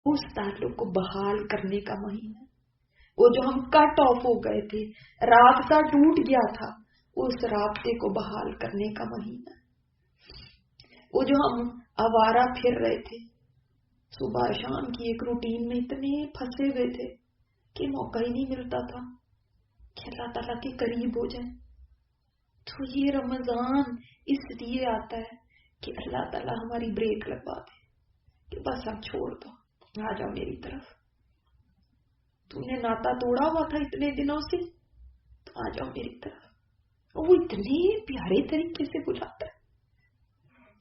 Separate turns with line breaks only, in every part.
اس تعلق کو بحال کرنے کا مہینہ. وہ جو ہم کٹ آف ہو گئے تھے، رابطہ ٹوٹ گیا تھا، اس رابطے کو بحال کرنے کا مہینہ. وہ جو ہم آوارہ پھر رہے تھے، صبح شام کی ایک روٹین میں اتنے پھنسے ہوئے تھے کہ موقع ہی نہیں ملتا تھا کہ اللہ تعالیٰ کے قریب ہو جائیں. تو یہ رمضان اس لیے آتا ہے کہ اللہ تعالیٰ ہماری بریک لگوا دے کہ بس اب چھوڑ دو، آ جاؤ میری طرف. تم نے ناتا توڑا ہوا تھا اتنے دنوں سے، تو آ جاؤ میری طرف. وہ اتنے پیارے طریقے سے بلاتا ہے،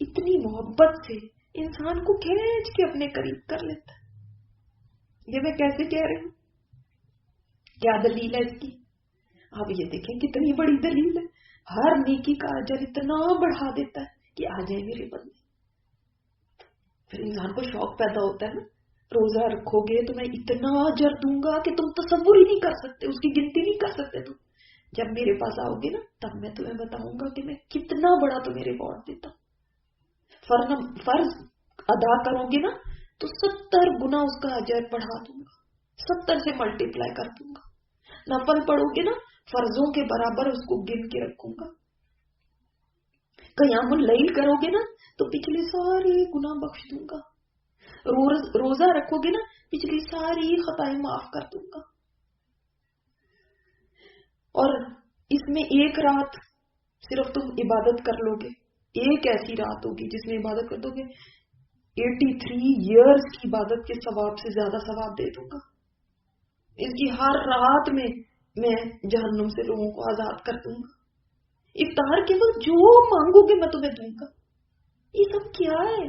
اتنی محبت سے انسان کو کھینچ کے اپنے قریب کر لیتا ہے. یہ میں کیسے کہہ رہی ہوں؟ کیا دلیل ہے اس کی؟ آپ یہ دیکھیں کتنی بڑی دلیل ہے. ہر نیکی کا اجر اتنا بڑھا دیتا ہے کہ آ جائے میرے بندے. پھر انسان کو شوق پیدا ہوتا ہے نا، روزہ رکھو گے تو میں اتنا اجر دوں گا کہ تم تصور ہی نہیں کر سکتے، اس کی گنتی نہیں کر سکتے تم. جب میرے پاس آؤ گے نا تب میں تمہیں بتاؤں گا کہ میں کتنا بڑا تمہیں ریوارڈ دیتا ہوں. فرض ادا کرو گے نا تو 70 گنا اس کا اجر بڑھا دوں گا، 70 سے ملٹیپلائی کر دوں گا. نفل پڑھو گے نا فرضوں کے برابر اس کو گن کے رکھوں گا. قیام اللیل کرو گے نا تو پچھلے سارے گناہ بخش دوں گا. روزہ رکھو گے نا پچھلی ساری خطائیں معاف کر دوں گا. اور اس میں ایک رات صرف تم عبادت کر لو گے، ایک ایسی رات ہوگی جس میں عبادت کر دو گے، 83 ایئرز کی عبادت کے ثواب سے زیادہ ثواب دے دوں گا. اس کی ہر رات میں جہنم سے لوگوں کو آزاد کر دوں گا. افطار کے وقت جو مانگو گے میں تمہیں دوں گا. یہ سب کیا ہے؟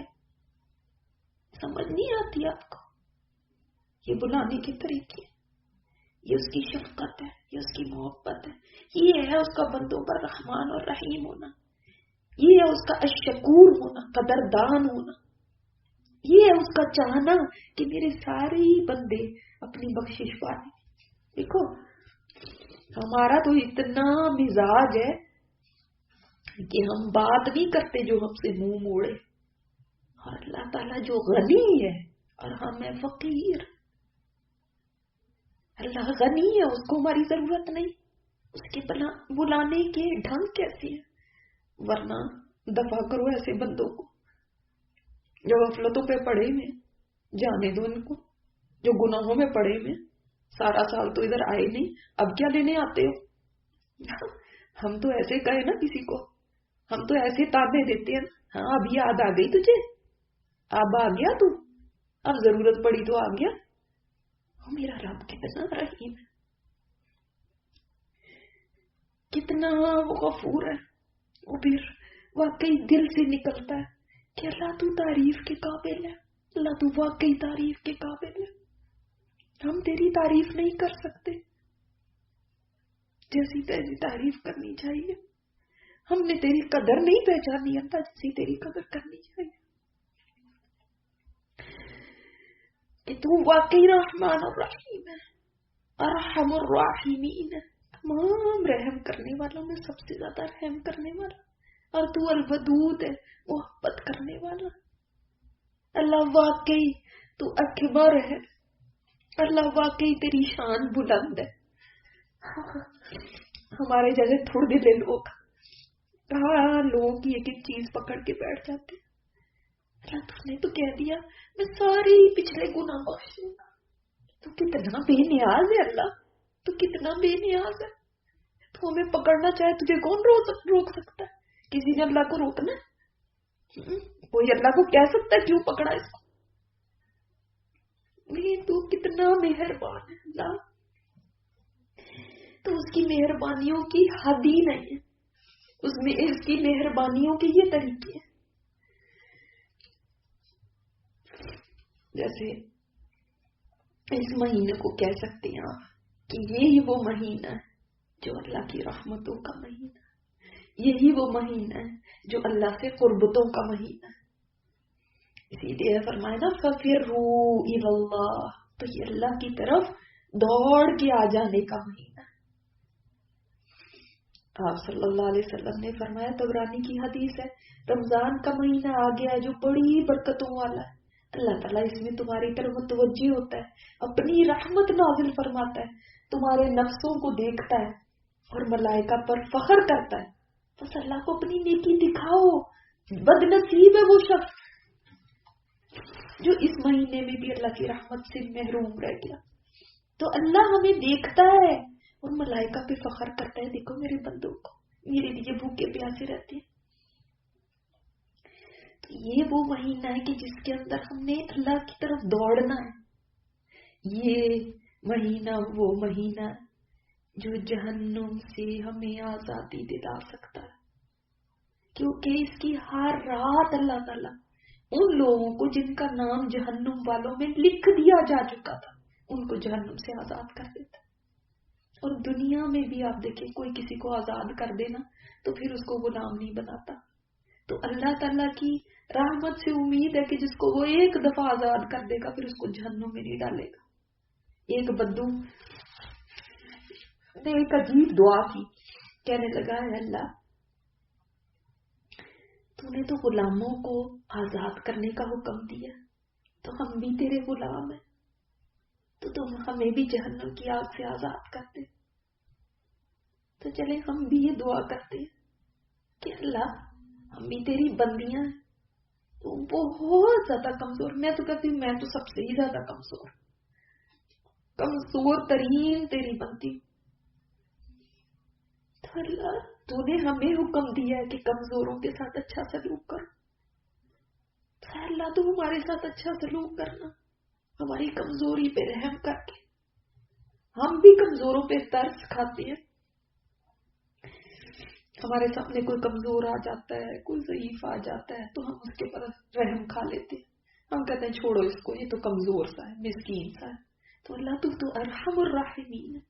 سمجھ نہیں آتی آپ کو؟ یہ بلانے کے طریقے، یہ اس کی شفقت ہے، یہ اس کی محبت ہے، یہ ہے اس کا بندوں پر رحمان اور رحیم ہونا، یہ ہے اس کا الشکور ہونا، قدردان ہونا، یہ ہے اس کا چاہنا کہ میرے سارے ہی بندے اپنی بخشش پائیں. دیکھو ہمارا تو اتنا مزاج ہے کہ ہم بات نہیں کرتے جو ہم سے منہ موڑے، اور اللہ تعالیٰ جو غنی ہے اور ہم ہیں فقیر. اللہ غنی ہے، اس کو ہماری ضرورت نہیں. اس کے بلانے کے ڈھنگ کیسے ہیں؟ ورنہ دفع کرو ایسے بندوں کو جو غفلتوں پہ پڑے ہوئے، جانے دو ان کو. جو گناہوں میں پڑے ہوئے، سارا سال تو ادھر آئے نہیں، اب کیا لینے آتے ہو؟ ہم تو ایسے کہے نا کسی کو، ہم تو ایسے تانے دیتے ہیں، ہاں اب یاد آ گئی تجھے، اب آ گیا تو، اب ضرورت پڑی تو آ گیا. میرا رب کتنا رحیم ہے، کتنا وہ غفور ہے. وہ پھر واقعی دل سے نکلتا ہے کہ اللہ تو تعریف کے قابل ہے، اللہ تو واقعی تعریف کے قابل ہے. ہم تیری تعریف نہیں کر سکتے جیسی تیری تعریف کرنی چاہیے. ہم نے تیری قدر نہیں پہچانی اللہ جیسی تیری قدر کرنی چاہیے. کہ تو واقعی رحمان الرحیم ہے، ارحم الراحمین ہے، تمام رحم کرنے والوں میں سب سے زیادہ رحم کرنے والا. اور تو الودود ہے، محبت کرنے والا. اللہ واقعی تو اکبر ہے، اللہ واقعی تیری شان بلند ہے. ہمارے جیسے تھوڑے دل لوگ کہاں لوگوں کی ایک ایک چیز پکڑ کے بیٹھ جاتے ہیں. اللہ تم نے تو کہہ دیا میں سارے پچھلے گناہ بخش دوں گا. تو کتنا بے نیاز ہے اللہ، تو کتنا بے نیاز ہے. تو ہمیں پکڑنا چاہے تجھے کون روک سکتا ہے؟ کسی نے اللہ کو روکنا ہے؟ کوئی اللہ کو کہہ سکتا ہے کیوں پکڑا اس کو؟ تو کتنا مہربان ہے اللہ. تو اس کی مہربانیوں کی حد ہی نہیں ہے. اس کی مہربانیوں کے یہ طریقے ہیں. جیسے اس مہینے کو کہہ سکتے ہیں آپ کہ یہی وہ مہینہ ہے جو اللہ کی رحمتوں کا مہینہ ہے، یہی وہ مہینہ ہے جو اللہ سے قربتوں کا مہینہ ہے. اسی لیے فرمایا نا فَفِرُّوا إِلَى اللَّهِ، تو یہ اللہ کی طرف دوڑ کے آ جانے کا مہینہ ہے. آپ صلی اللہ علیہ وسلم نے فرمایا، طبرانی کی حدیث ہے، رمضان کا مہینہ آ گیا جو بڑی برکتوں والا ہے، اللہ تعالیٰ اس میں تمہاری طرف متوجہ ہوتا ہے، اپنی رحمت نازل فرماتا ہے، تمہارے نفسوں کو دیکھتا ہے اور ملائکہ پر فخر کرتا ہے. بس اللہ کو اپنی نیکی دکھاؤ. بد نصیب ہے وہ شخص جو اس مہینے میں بھی اللہ کی رحمت سے محروم رہ گیا. تو اللہ ہمیں دیکھتا ہے اور ملائکہ پہ فخر کرتا ہے، دیکھو میرے بندوں کو، میرے لیے بھوکے پیاسے رہتے ہیں. تو یہ وہ مہینہ ہے کہ جس کے اندر ہم نے اللہ کی طرف دوڑنا ہے. یہ مہینہ وہ مہینہ جو جہنم سے ہمیں آزادی دلا سکتا ہے، کیونکہ اس کی ہر رات اللہ تعالیٰ ان لوگوں کو جن کا نام جہنم والوں میں لکھ دیا جا چکا تھا ان کو جہنم سے آزاد کر دیتا. اور دنیا میں بھی آپ دیکھیں کوئی کسی کو آزاد کر دینا تو پھر اس کو غلام نہیں بناتا. تو اللہ تعالیٰ کی رحمت سے امید ہے کہ جس کو وہ ایک دفعہ آزاد کر دے گا پھر اس کو جہنم میں نہیں ڈالے گا. ایک بدو نے ایک عجیب دعا کی، کہنے لگا ہے اللہ تو نے تو غلاموں کو آزاد کرنے کا حکم دیا، تو ہم بھی تیرے غلام ہیں، تو تم ہمیں بھی جہنم کی آگ سے آزاد کر دے. تو چلے ہم بھی یہ دعا کرتے ہیں کہ اللہ ہم بھی تیری بندیاں ہیں، تو بہت زیادہ کمزور، میں تو کہتی ہوں میں تو سب سے ہی زیادہ کمزور ترین تیری بندی. تو اللہ تو نے ہمیں حکم دیا ہے کہ کمزوروں کے ساتھ اچھا سلوک کرو. تو اللہ تو ہمارے ساتھ اچھا سلوک کرنا، ہماری کمزوری پہ رحم کر کے. ہم بھی کمزوروں پہ ترس کھاتے ہیں. ہمارے سامنے کوئی کمزور آ جاتا ہے، کوئی ضعیف آ جاتا ہے تو ہم اس کے پر رحم کھا لیتے ہیں. ہم کہتے ہیں چھوڑو اس کو، یہ تو کمزور سا ہے، مسکین سا ہے. تو اللہ تو ارحم الراحمین ہے.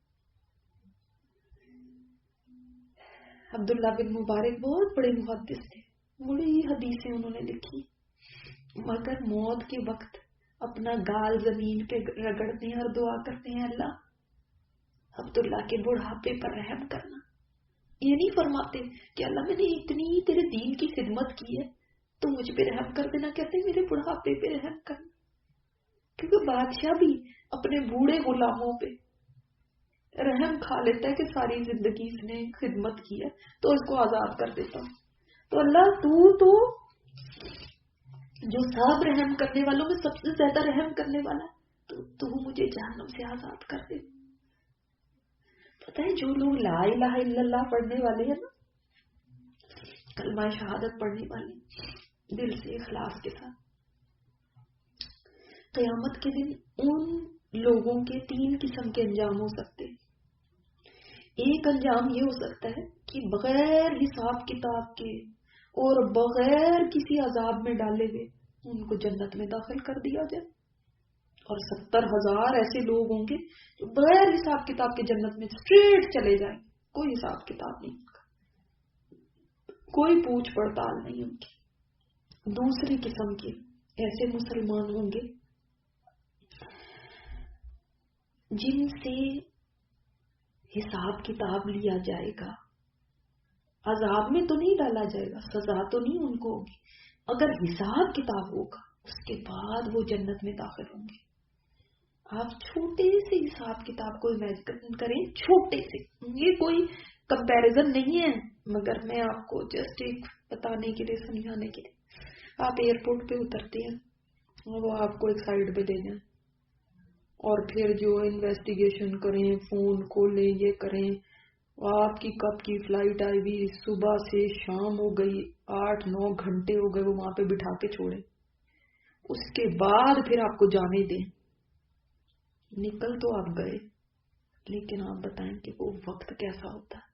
عبداللہ بن مبارک بہت بڑے محدث تھے، بڑی حدیثیں انہوں نے لکھی، مگر موت کے وقت اپنا گال زمین پہ رگڑتے ہیں اور دعا کرتے ہیں اللہ عبداللہ کے بڑھاپے پر رحم کرنا. یہ نہیں فرماتے کہ اللہ میں نے اتنی تیرے دین کی خدمت کی ہے تو مجھ پہ رحم کر دینا، کہتے میرے بڑھاپے پہ رحم کرنا. کیونکہ بادشاہ بھی اپنے بوڑھے غلاموں پہ رحم کھا لیتا ہے کہ ساری زندگی اس نے خدمت کی ہے تو اس کو آزاد کر دیتا ہوں. تو اللہ تو جو سب رحم کرنے والوں میں سب سے زیادہ رحم کرنے والا ہے، تو مجھے جہنم سے آزاد کر دے. پتہ ہے جو لوگ لا الہ الا اللہ پڑھنے والے ہیں نا، کلمہ شہادت پڑھنے والے دل سے اخلاص کے ساتھ، قیامت کے دن ان لوگوں کے 3 قسم کے انجام ہو سکتے ہیں. ایک انجام یہ ہو سکتا ہے کہ بغیر حساب کتاب کے اور بغیر کسی عذاب میں ڈالے ہوئے ان کو جنت میں داخل کر دیا جائے، اور 70,000 ایسے لوگ ہوں گے جو بغیر حساب کتاب کے جنت میں اسٹریٹ چلے جائیں، کوئی حساب کتاب نہیں ان کا، کوئی پوچھ پڑتال نہیں ان کی. دوسری قسم کے ایسے مسلمان ہوں گے جن سے حساب کتاب لیا جائے گا، عذاب میں تو نہیں ڈالا جائے گا، سزا تو نہیں ان کو ہوگی، اگر حساب کتاب ہوگا اس کے بعد وہ جنت میں داخل ہوں گے. آپ چھوٹے سے حساب کتاب کو امیجن کریں، چھوٹے سے، یہ کوئی کمپیریزن نہیں ہے مگر میں آپ کو جسٹ ایک بتانے کے لیے، سمجھانے کے لیے. آپ ایئرپورٹ پہ اترتے ہیں اور وہ آپ کو ایک سائڈ پہ دے جائیں اور پھر جو انویسٹیگیشن کریں، فون کھولیں، یہ کریں، آپ کی کب کی فلائٹ آئی ہوئی، صبح سے شام ہو گئی، 8-9 گھنٹے ہو گئے، وہ وہاں پہ بٹھا کے چھوڑیں، اس کے بعد پھر آپ کو جانے دیں. نکل تو آپ گئے لیکن آپ بتائیں کہ وہ وقت کیسا ہوتا ہے.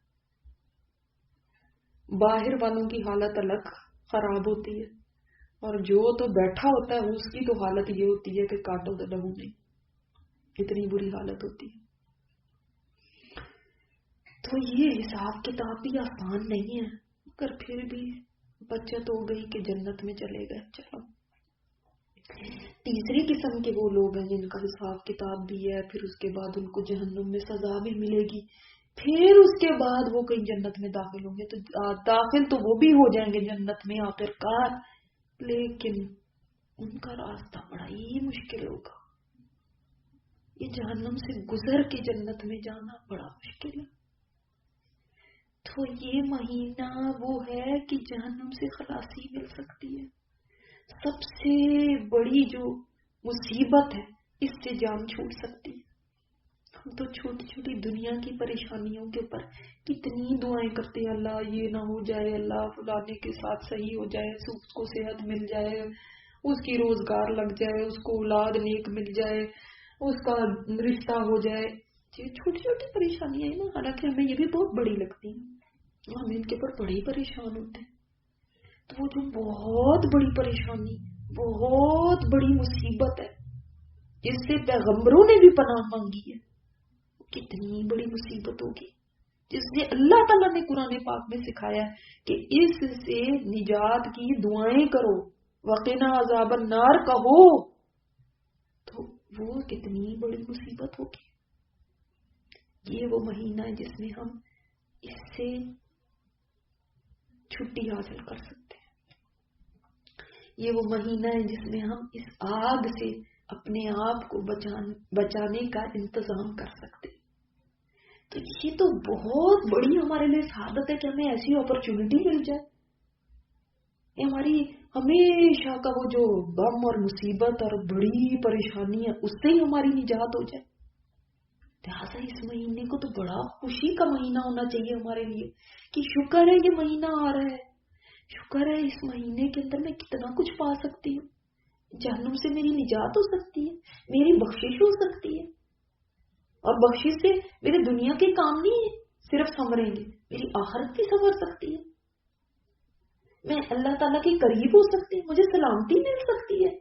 باہر والوں کی حالت الگ خراب ہوتی ہے اور جو تو بیٹھا ہوتا ہے اس کی تو حالت یہ ہوتی ہے کہ کاٹو تو لہو نہیں، اتنی بری حالت ہوتی ہے. تو یہ حساب کتاب بھی آسان نہیں ہے مگر پھر بھی بچت ہو گئی کہ جنت میں چلے گئے. چلو تیسری قسم کے وہ لوگ ہیں جن کا حساب کتاب بھی ہے، پھر اس کے بعد ان کو جہنم میں سزا بھی ملے گی، پھر اس کے بعد وہ کہیں جنت میں داخل ہوں گے، تو داخل تو وہ بھی ہو جائیں گے جنت میں آخر کار، لیکن ان کا راستہ بڑا ہی مشکل ہوگا. یہ جہنم سے گزر کے جنت میں جانا بڑا مشکل ہے. تو یہ مہینہ وہ ہے کہ جہنم سے خلاصی مل سکتی ہے. سب سے بڑی جو مصیبت ہے اس سے جان چھوٹ سکتی ہے. ہم تو چھوٹی چھوٹی دنیا کی پریشانیوں کے اوپر کتنی دعائیں کرتے ہیں، اللہ یہ نہ ہو جائے، اللہ فلانے کے ساتھ صحیح ہو جائے، اس کو صحت مل جائے، اس کی روزگار لگ جائے، اس کو اولاد نیک مل جائے، اس کا رشتہ ہو جائے. یہ چھوٹی چھوٹی پریشانیاں ہیں نا، حالانکہ ہمیں یہ بھی بہت بڑی لگتی ہیں، ہم ان کے اوپر بڑے پریشان ہوتے ہیں. تو وہ جو بہت بڑی پریشانی، بہت بڑی مصیبت ہے جس سے پیغمبروں نے بھی پناہ مانگی ہے، کتنی بڑی مصیبت ہوگی، جس سے اللہ تعالیٰ نے قرآن پاک میں سکھایا کہ اس سے نجات کی دعائیں کرو، وقنا عذاب النار کہو. تو وہ کتنی بڑی مصیبت ہوگی. یہ وہ مہینہ ہے جس میں ہم اس سے چھٹی حاصل کر سکتے ہیں. یہ وہ مہینہ ہے جس میں ہم اس آگ سے اپنے آپ کو بچانے کا انتظام کر سکتے ہیں. تو یہ تو بہت بڑی ہمارے لیے سعادت ہے کہ ہمیں ایسی اپرچونٹی مل جائے. یہ ہماری ہمیشہ کا وہ جو غم اور مصیبت اور بڑی پریشانی ہے اس سے ہی ہماری نجات ہو جائے. لہٰذا اس مہینے کو تو بڑا خوشی کا مہینہ ہونا چاہیے ہمارے لیے کہ شکر ہے یہ مہینہ آ رہا ہے، شکر ہے اس مہینے کے اندر میں کتنا کچھ پا سکتی ہوں، جہنم سے میری نجات ہو سکتی ہے، میری بخشش ہو سکتی ہے. اور بخشش سے میرے دنیا کے کام نہیں صرف سنوریں گے، میری آخرت بھی سنور سکتی ہے. میں اللہ تعالیٰ کے قریب ہو سکتی ہوں، مجھے سلامتی مل سکتی ہے.